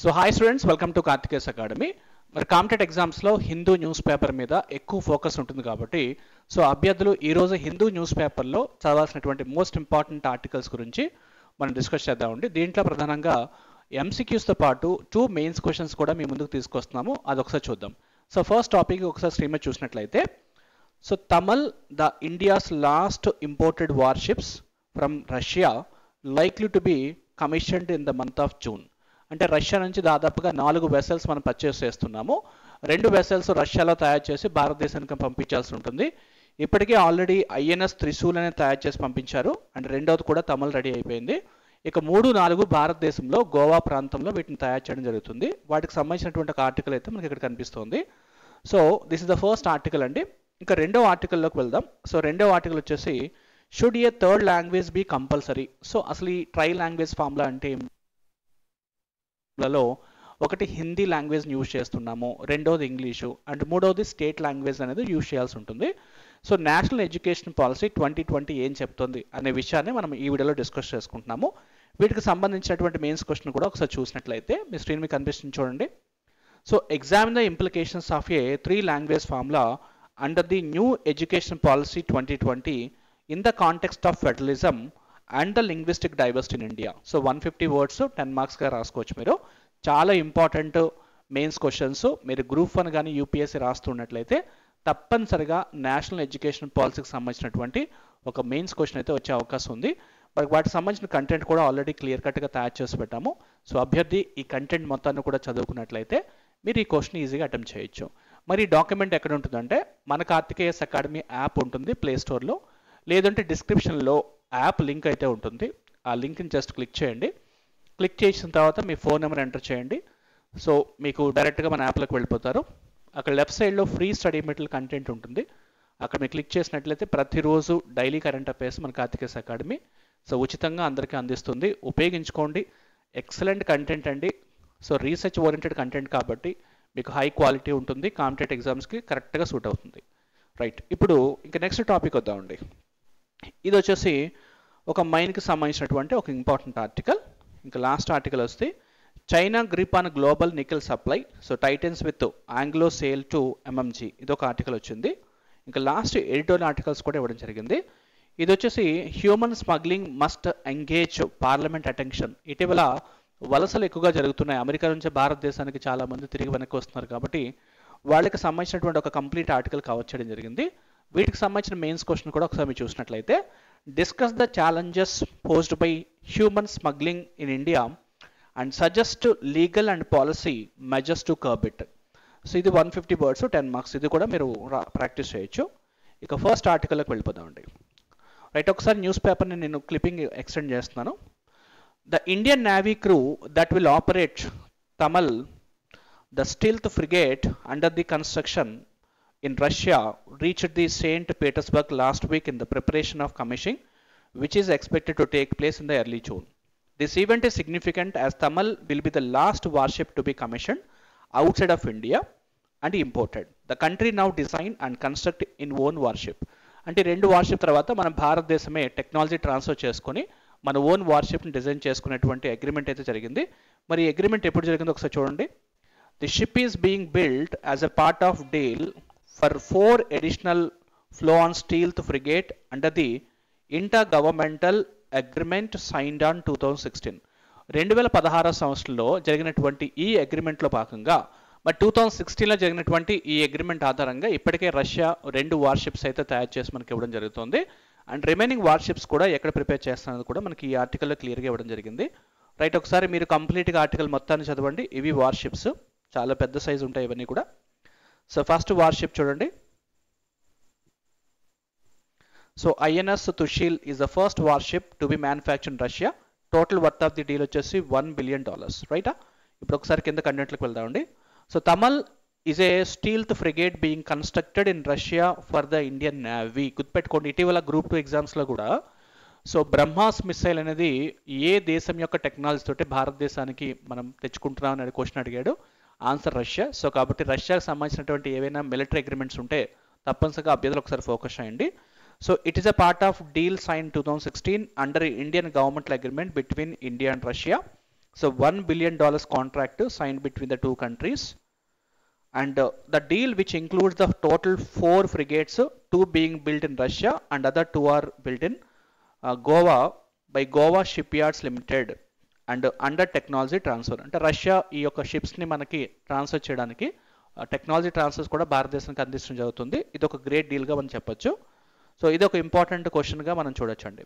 So hi students, welcome to Karthikeya's academy. మరి competitive ఎగ్జామ్స్లో Hindu news paper మీద ఎక్కువ ఫోకస్ ఉంటుంది కాబట్టి సో అభ్యర్థులు ఈరోజు హిందూ న్యూస్ పేపర్లో చదవాల్సినటువంటి మోస్ట్ ఇంపార్టెంట్ ఆర్టికల్స్ గురించి మనం డిస్కస్ చేద్దామండి. దీంట్లో ప్రధానంగా ఎంసీక్యూస్తో పాటు 2 మెయిన్స్ క్వశ్చన్స్ కూడా మీ ముందుకు తీసుకొస్తున్నాము. అది ఒకసారి చూద్దాం. సో ఫస్ట్ టాపిక్ ఒకసారి స్క్రీన్ మీద చూసినట్లయితే, so Tamal the India's last imported warships from Russia likely to be commissioned in the month of June. అంటే రష్యా నుంచి దాదాపుగా 4 వెసల్స్ మనం పర్చేస్ చేస్తున్నాము. 2 వెసల్స్ రష్యాలో తయారు చేసి భారతదేశానికి పంపించాల్సి ఉంటుంది. ఇప్పటికే ఆల్రెడీ ఐఎన్ఎస్ త్రిశూల్ అనేది తయారు చేసి పంపించారు. అండ్ రెండవది కూడా తమల్ రెడీ అయిపోయింది. ఇక 3, 4 భారతదేశంలో గోవా ప్రాంతంలో వీటిని తయారు చేయడం జరుగుతుంది. వాటికి సంబంధించినటువంటి ఒక ఆర్టికల్ అయితే మనకి ఇక్కడ కనిపిస్తుంది. So this is the first article అండి. ఇంకా రెండవ ఆర్టికల్లోకి వెళ్దాం. సో రెండవ ఆర్టికల్ వచ్చేసి should A third language be compulsory. So అసలు ఈ ట్రై లాంగ్వేజ్ ఫార్ములా అంటే లలో ఒకటి హిందీ లాంగ్వేజ్ యూజ్ చేస్తున్నాము, రెండోది ఇంగ్లీషు, అండ్ మూడవది స్టేట్ లాంగ్వేజ్ అనేది యూజ్ చేయాల్సి ఉంటుంది. సో నేషనల్ ఎడ్యుకేషన్ పాలసీ 2020 ఏం చెప్తుంది అనే విషయాన్ని మనం ఈ వీడియోలో డిస్కస్ చేసుకుంటున్నాము. వీటికి సంబంధించినటువంటి మెయిన్స్ క్వశ్చన్ కూడా ఒకసారి చూసినట్లయితే మీ స్క్రీన్ మీద కనిపిస్తుంది చూడండి. So examine the implications of A 3 language formula under the new education policy 2020 in the context of federalism and the linguistic diversity in India. So 150 words 10 మార్క్స్గా రాసుకోవచ్చు. మీరు చాలా ఇంపార్టెంట్ మెయిన్స్ క్వశ్చన్స్. మీరు గ్రూప్ 1 కానీ UPSC రాస్తున్నట్లయితే తప్పనిసరిగా national education పాలసీకి సంబంధించినటువంటి ఒక mains question అయితే వచ్చే అవకాశం ఉంది. మరి వాటికి సంబంధించిన కంటెంట్ కూడా ఆల్రెడీ క్లియర్ కట్గా తయారు చేసి పెట్టాము. సో అభ్యర్థి ఈ కంటెంట్ మొత్తాన్ని కూడా చదువుకున్నట్లయితే మీరు ఈ క్వశ్చన్ ఈజీగా అటెంప్ట్ చేయొచ్చు. మరి ఈ డాక్యుమెంట్ ఎక్కడ ఉంటుందంటే మన కార్తికేయస్ అకాడమీ యాప్ ఉంటుంది ప్లే స్టోర్లో, లేదంటే డిస్క్రిప్షన్లో యాప్ లింక్ అయితే ఉంటుంది. ఆ లింక్ని జస్ట్ క్లిక్ చేయండి. క్లిక్ చేసిన తర్వాత మీ ఫోన్ నెంబర్ ఎంటర్ చేయండి. సో మీకు డైరెక్ట్గా మన యాప్లోకి వెళ్ళిపోతారు. అక్కడ లెఫ్ట్ సైడ్లో ఫ్రీ స్టడీ మెటీరియల్ కంటెంట్ ఉంటుంది. అక్కడ మీరు క్లిక్ చేసినట్లయితే ప్రతిరోజు డైలీ కరెంట్ అఫైర్స్ మన కార్తికేయస్ అకాడమీ సో ఉచితంగా అందరికీ అందిస్తుంది. ఉపయోగించుకోండి. ఎక్సలెంట్ కంటెంట్ అండి. సో రీసెర్చ్ ఓరియంటెడ్ కంటెంట్ కాబట్టి మీకు హై క్వాలిటీ ఉంటుంది. కాంపిటేటివ్ ఎగ్జామ్స్కి కరెక్ట్గా సూట్ అవుతుంది. రైట్, ఇప్పుడు ఇంకా నెక్స్ట్ టాపిక్ వద్దామండి. ఇది వచ్చేసి ఒక మైన్కి సంబంధించినటువంటి ఒక ఇంపార్టెంట్ ఆర్టికల్. ఇంకా లాస్ట్ ఆర్టికల్ వస్తే China grip on global nickel supply so Titans with Anglo sale to MMG, ఇది ఒక ఆర్టికల్ వచ్చింది. ఇంకా లాస్ట్ ఎడిటోరియల్ ఆర్టికల్స్ కూడా ఇవ్వడం జరిగింది. ఇది వచ్చేసి human smuggling must engage parliament attention. ఇటీవల వలసలు ఎక్కువగా జరుగుతున్నాయి. అమెరికా నుంచి భారతదేశానికి చాలామంది తిరిగి వెనక్కి వస్తున్నారు కాబట్టి వాళ్ళకి సంబంధించినటువంటి ఒక కంప్లీట్ ఆర్టికల్ కావచ్చడం జరిగింది. వీటికి సంబంధించిన మెయిన్స్ క్వశ్చన్ కూడా ఒకసారి మీరు చూసినట్లయితే, discuss the challenges posed by human smuggling in India and suggest legal and policy measures to curb it. So ఇది 150 వర్డ్స్ 10 మార్క్స్. ఇది కూడా మీరు ప్రాక్టీస్ చేయొచ్చు. ఇక ఫస్ట్ ఆర్టికల్లోకి వెళ్ళిపోదామండి. రైట్, ఒకసారి న్యూస్ పేపర్ని నేను క్లిప్పింగ్ ఎక్స్టెండ్ చేస్తున్నాను. The Indian navy crew that will operate Tamal the stealth frigate under the construction in Russia reached the St. Petersburg last week in the preparation of commissioning, which is expected to take place in the early June. This event is significant as Tamal will be the last warship to be commissioned outside of India and imported. The country now design and construct in own warship. అంటే 2 worship తర్వాత మనం భారతదేశమే technology transfer చేసుకొని మన own వార్షిప్ని design చేసుకునేటువంటి agreement అయితే జరిగింది. మరి ఈ అగ్రిమెంట్ ఎప్పుడు జరిగిందో ఒకసారి చూడండి. The ship is being build as a part of deal for 4 additional flow-on stealth frigate under the intergovernmental agreement signed on 2016. 2016 సంవత్సరంలో జరిగినటువంటి ఈ అగ్రిమెంట్లో భాగంగా మరి 2016లో జరిగినటువంటి ఈ అగ్రిమెంట్ ఆధారంగా ఇప్పటికే రష్యా 2 వార్షిప్స్ అయితే తయారు చేసి మనకి ఇవ్వడం జరుగుతుంది. అండ్ రిమైనింగ్ వార్షిప్స్ కూడా ఎక్కడ ప్రిపేర్ చేస్తున్నది కూడా మనకి ఈ ఆర్టికల్లో క్లియర్గా ఇవ్వడం జరిగింది. రైట్, ఒకసారి మీరు కంప్లీట్గా ఆర్టికల్ మొత్తాన్ని చదవండి. ఇవి వార్షిప్స్, చాలా పెద్ద సైజు ఉంటాయి ఇవన్నీ కూడా. సో ఫస్ట్ వార్షిప్ చూడండి. So INS Tushil is the first warship to be manufacture in Russia. Total worth of the deal వచ్చేసి $1 billion. రైటా, ఇప్పుడు ఒకసారి కింద కంటెంట్లోకి వెళ్దామండి. So Tamal is a stealth frigate being constructed in Russia for the Indian navy. గుర్తుపెట్టుకోండి, ఇటీవల గ్రూప్ 2 ఎగ్జామ్స్లో కూడా సో బ్రహ్మాస్ మిసైల్ అనేది ఏ దేశం యొక్క టెక్నాలజీ తోటి భారతదేశానికి మనం తెచ్చుకుంటున్నాం అనే క్వశ్చన్ అడిగాడు. Answer Russia. సో కాబట్టి రష్యాకి సంబంధించినటువంటి ఏవైనా మిలిటరీ అగ్రిమెంట్స్ ఉంటే తప్పనిసరిగా అభ్యర్థులు ఒకసారి ఫోకస్ చేయండి. So it is a part of deal since 2016 under Indian governmental agreement between India and Russia So $1 billion contract signed between the two countries. And the deal, which includes the total 4 frigates, 2 being built in Russia and other 2 are built in Goa by Goa Shipyards Limited and under technology transfer. అంటే Russia ఈ యొక్క షిప్స్ని మనకి transfer చేయడానికి technology transfers కూడా భారతదేశానికి అందించడం జరుగుతుంది. ఇది ఒక గ్రేట్ డీల్గా మనం చెప్పొచ్చు. సో ఇది ఒక ఇంపార్టెంట్ క్వశ్చన్గా మనం చూడొచ్చండి.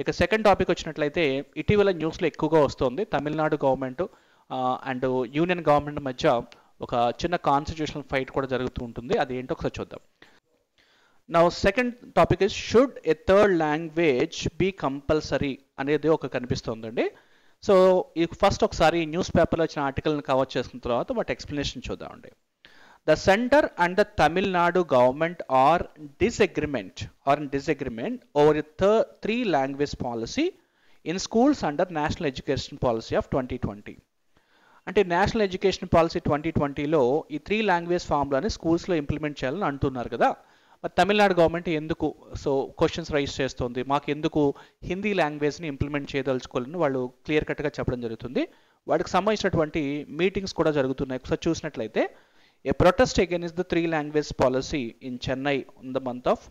ఇక సెకండ్ టాపిక్ వచ్చినట్లయితే ఇటీవల న్యూస్లో ఎక్కువగా వస్తుంది Tamil Nadu government and union government మధ్య ఒక చిన్న కాన్స్టిట్యూషనల్ ఫైట్ కూడా జరుగుతూ ఉంటుంది. అది ఏంటో ఒకసారి చూద్దాం. Now second topic is should a third language be compulsory అనేది ఒక కనిపిస్తుందండి. సో ఈ ఫస్ట్ ఒకసారి న్యూస్ పేపర్లో వచ్చిన ఆర్టికల్ని కవర్ చేసుకున్న తర్వాత వాటి ఎక్స్ప్లెనేషన్ చూద్దామండి. The centre and the Tamil Nadu government are in disagreement over three language policy in schools under national education policy of 2020. అంటే నేషనల్ ఎడ్యుకేషన్ పాలసీ 2020లో ఈ 3 లాంగ్వేజ్ ఫార్ములాని స్కూల్స్లో ఇంప్లిమెంట్ చేయాలని అంటున్నారు కదా. మరి తమిళనాడు గవర్నమెంట్ ఎందుకు క్వశ్చన్స్ రైజ్ చేస్తుంది, మాకు ఎందుకు హిందీ లాంగ్వేజ్ని ఇంప్లిమెంట్ చేయదలుచుకోవాలని వాళ్ళు క్లియర్ కట్గా చెప్పడం జరుగుతుంది. వాటికి సంబంధించినటువంటి మీటింగ్స్ కూడా జరుగుతున్నాయి. ఒకసారి చూసినట్లయితే a protest against the 3 language policy in Chennai in the month of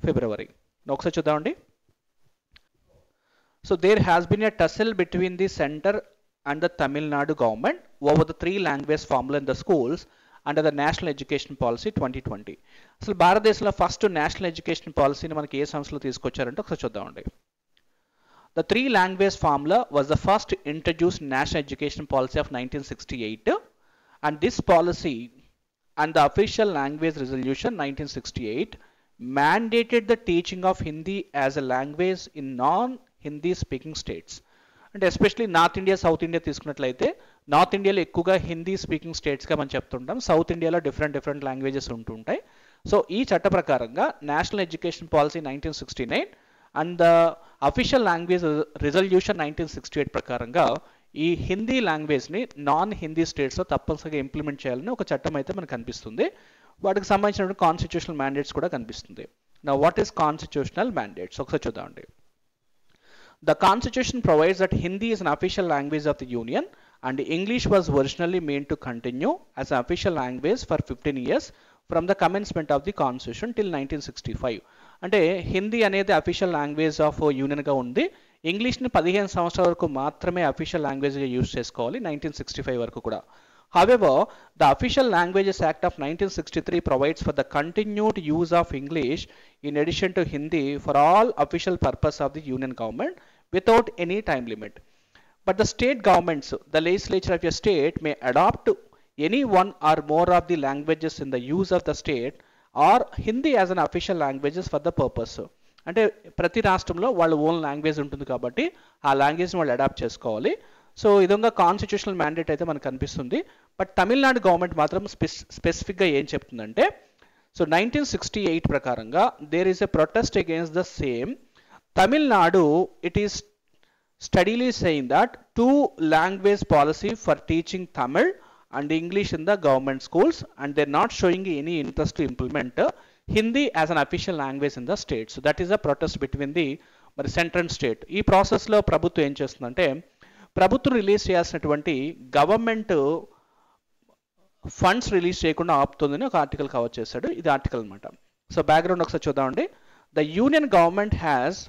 February. ఒకసారి చూద్దామండి. So there has been a tussle between the centre and the Tamil Nadu government over the 3 language formula in the schools under the National Education Policy 2020. అసలు భారతదేశంలో first national education పాలసీని మనకి ఏ సంస్థలో తీసుకొచ్చారంటే ఒకసారి చూద్దామండి. The 3 language formula was the first introduced national education policy of 1968 and this policy and the official language resolution 1968 mandated the teaching of Hindi as a language in non-Hindi speaking states. అంటే especially north India south India తీసుకున్నట్లయితే north ఇండియాలో ఎక్కువగా Hindi speaking స్టేట్స్గా మనం చెప్తుంటాం, south ఇండియాలో different languages ఉంటుంటాయి. So ఈ చట్ట ప్రకారంగా national education policy 1969 and the official language resolution 1968 ప్రకారంగా ఈ హిందీ లాంగ్వేజ్ని నాన్ హిందీ స్టేట్స్లో తప్పనిసరిగా ఇంప్లిమెంట్ చేయాలని ఒక చట్టం అయితే మనకు కనిపిస్తుంది. వాటికి సంబంధించిన కాన్స్టిట్యూషనల్ మ్యాండేట్స్ కూడా కనిపిస్తుంది. Now what is constitutional mandates ఒకసారి చూద్దామండి. The Constitution provides that Hindi is an official language of the Union and English was originally meant to continue as an official language for 15 years from the commencement of the Constitution till 1965. అంటే హిందీ అనేది official language of యూనియన్గా ఉంది. ఇంగ్లీష్ని 15 సంవత్సరాల వరకు మాత్రమే official లాంగ్వేజ్గా use చేసుకోవాలి 1965 వరకు కూడా. However, the Official Languages Act of 1963 provides for the continued use of English in addition to Hindi for all official purpose of the Union government without any time limit. But the state governments, the legislature of a state may adopt any one or more of the languages in the use of the state or Hindi as an official languages for the purpose. అంటే ప్రతి రాష్ట్రంలో వాళ్ళ own language ఉంటుంది కాబట్టి ఆ లాంగ్వేజ్ని వాళ్ళు adapt చేసుకోవాలి. So ఈ విధంగా కాన్స్టిట్యూషనల్ మ్యాండేట్ అయితే మనకు కనిపిస్తుంది. బట్ తమిళనాడు గవర్నమెంట్ మాత్రం స్పెసిఫిక్గా ఏం చెప్తుందంటే సో 1968 ప్రకారంగా there is a protest against the same. Tamil Nadu it is steadily saying that 2 language policy for teaching Tamil and English in the government schools and they're not showing any interest to implement Hindi as an official language in the state. So that is a protest between the central state. ఈ ప్రాసెస్లో ప్రభుత్వం ఏం చేస్తుందంటే ప్రభుత్వం release చేయాల్సినటువంటి government funds release చేయకుండా ఆపుతుందని ఒక article cover చేశాడు. ఇది ఆర్టికల్ అనమాట. సో బ్యాక్గ్రౌండ్ ఒకసారి చూద్దామండి. The union government has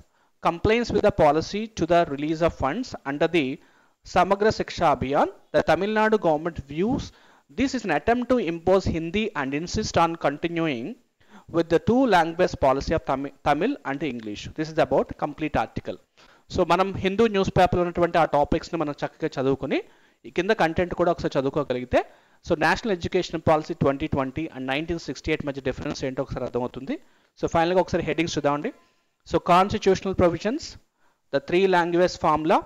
complains with the policy to the release of funds under the Samagra Shiksha Abhiyan. The Tamil Nadu government views this is an attempt to impose Hindi and insist on continuing with the 2 language policy of Tamil and English. This is about complete article. So మనం Hindu news పేపర్లో ఉన్నటువంటి ఆ టాపిక్స్ని మనం చక్కగా చదువుకొని ఈ కింద content కూడా ఒకసారి చదువుకోగలిగితే so national education policy 2020 and 1968 మధ్య డిఫరెన్స్ ఏంటో ఒకసారి అర్థమవుతుంది. సో ఫైనల్గా ఒకసారి హెడ్డింగ్స్ చూద్దామండి. So constitutional provisions, the 3 language formula,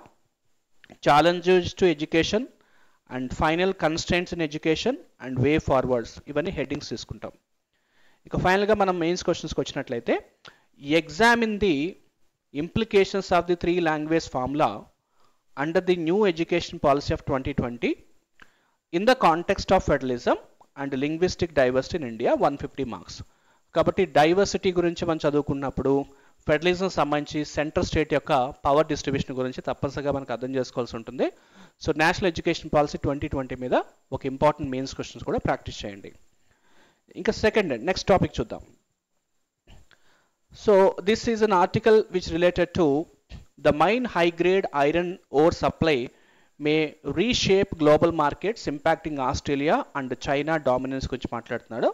challenges to education and final constraints in education and way forwards, ఇవన్నీ హెడ్డింగ్స్ తీసుకుంటాం. ఇక ఫైనల్గా మనం మెయిన్స్ క్వశ్చన్స్కి వచ్చినట్లయితే examine the implications of the 3 language formula under the new education policy of 2020 in the context of federalism and linguistic diversity in India, 150 marks. కాబట్టి diversity గురించి మనం చదువుకున్నప్పుడు ఫెడరలిజం సంబంధించి సెంట్రల్ స్టేట్ యొక్క పవర్ డిస్ట్రిబ్యూషన్ గురించి తప్పనిసరిగా మనకు అర్థం చేసుకోవాల్సి ఉంటుంది. సో నేషనల్ ఎడ్యుకేషన్ పాలసీ 2020 మీద ఒక ఇంపార్టెంట్ మెయిన్స్ క్వశ్చన్స్ కూడా ప్రాక్టీస్ చేయండి. ఇంకా సెకండ్ నెక్స్ట్ టాపిక్ చూద్దాం. So this is an article which related to the mine high grade iron ore supply may reshape global markets impacting Australia and China dominance గురించి మాట్లాడుతున్నాడు.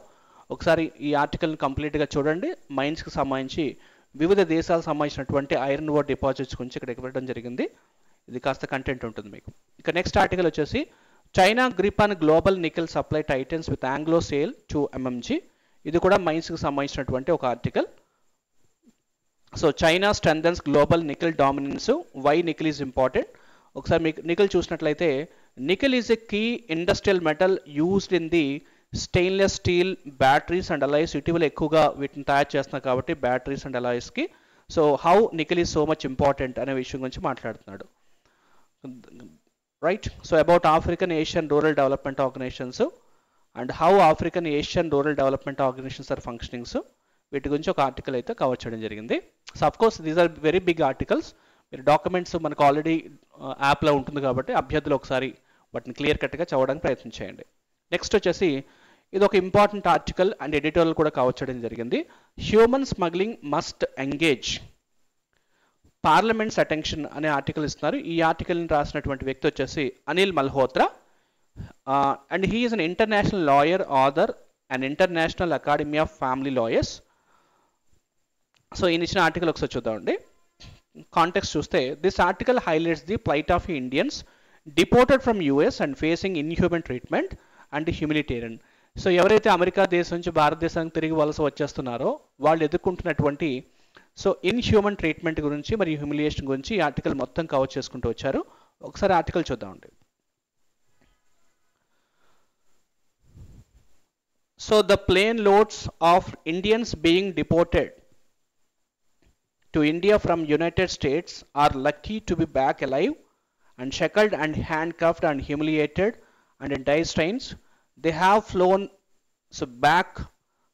ఒకసారి ఈ ఆర్టికల్ని కంప్లీట్గా చూడండి. మైన్స్కి సంబంధించి వివిధ దేశాలకు సంబంధించినటువంటి ఐరన్ ఓర్ డిపాజిట్స్ గురించి ఇక్కడ ఇవ్వడం జరిగింది. ఇది కాస్త కంటెంట్ ఉంటుంది మీకు. ఇక నెక్స్ట్ ఆర్టికల్ వచ్చేసి China grip on global nickel supply titans with Anglo sale to MMG. ఇది కూడా మైన్స్కి సంబంధించినటువంటి ఒక article. So China strengthens global nickel dominance, why nickel is important. ఒకసారి మీకు నికెల్ చూసినట్లయితే nickel is a key industrial metal used in the stainless steel batteries and alloys. ఇటీవల ఎక్కువగా వీటిని తయారు చేస్తున్నారు కాబట్టి బ్యాటరీస్ అండ్ అలాయ్స్కి. So how nickel is so much important అనే విషయం గురించి మాట్లాడుతున్నాడు. Right. So about African Asian rural development organizations and how African Asian rural development organizations are functionings, వీటి గురించి ఒక ఆర్టికల్ అయితే కవర్ చేయడం జరిగింది. So of course these are very big articles. మీరు డాక్యుమెంట్స్ మనకు ఆల్రెడీ యాప్లో ఉంటుంది కాబట్టి అభ్యర్థులు ఒకసారి వాటిని క్లియర్ కట్గా చదవడానికి ప్రయత్నం చేయండి. నెక్స్ట్ వచ్చేసి ఇది ఒక ఇంపార్టెంట్ ఆర్టికల్ అండ్ ఎడిటోరియల్ కూడా కవర్ చేయడం జరిగింది. Human smuggling must engage parliament's attention అనే ఆర్టికల్ ఇస్తున్నారు. ఈ ఆర్టికల్ని రాసినటువంటి వ్యక్తి వచ్చేసి Anil Malhotra and he is an international lawyer, author and international academy of family lawyers. So ఈయన ఇచ్చిన ఆర్టికల్ ఒకసారి చూద్దామండి. కాంటెక్స్ట్ చూస్తే this article highlights the plight of Indians deported from US and facing inhuman treatment and humanitarian. So ఎవరైతే America దేశం నుంచి భారతదేశానికి తిరిగి వలస వచ్చేస్తున్నారో వాళ్ళు ఎదుర్కొంటున్నటువంటి సో ఇన్హ్యూమన్ ట్రీట్మెంట్ గురించి మరియు హ్యూమిలియేషన్ గురించి ఈ ఆర్టికల్ మొత్తం కవర్ చేసుకుంటూ వచ్చారు. ఒకసారి ఆర్టికల్ చూద్దామండి. So the plane loads of Indians being deported to India from United States are lucky to be back alive and shackled and handcuffed and humiliated and in dire strains. They have flown so back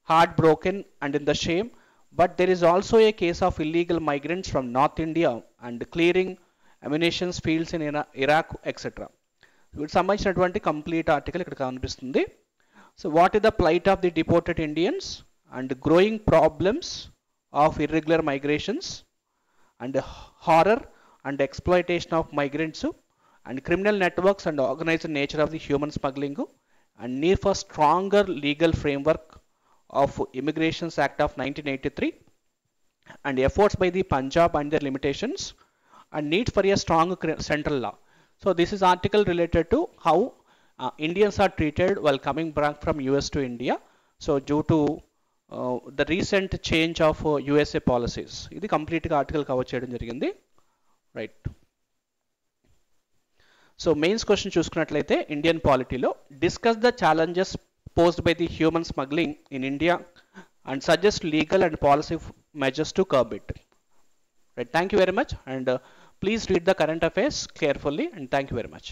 heartbroken and in the shame, but there is also a case of illegal migrants from North India and clearing ammunition fields in Iraq etc. వీటికి సంబంధించినటువంటి complete article ఇక్కడ కనిపిస్తుంది. So what is the plight of the deported Indians and growing problems of irregular migrations and horror and exploitation of migrants and criminal networks and organized nature of the human smuggling and need for stronger legal framework of Immigrations Act of 1983 and efforts by the Punjab and their limitations and need for a strong central law. So this is article related to how Indians are treated while coming back from US to India. So due to the recent change of USA policies. ఇది కంప్లీట్గా article cover చేయడం జరిగింది. Right. So mains question చూసుకున్నట్లయితే Indian పాలిటీలో discuss the challenges posed by the human smuggling in India and suggest legal and policy measures to curb it. Right. Thank you very much and please read the current affairs carefully and thank you very much.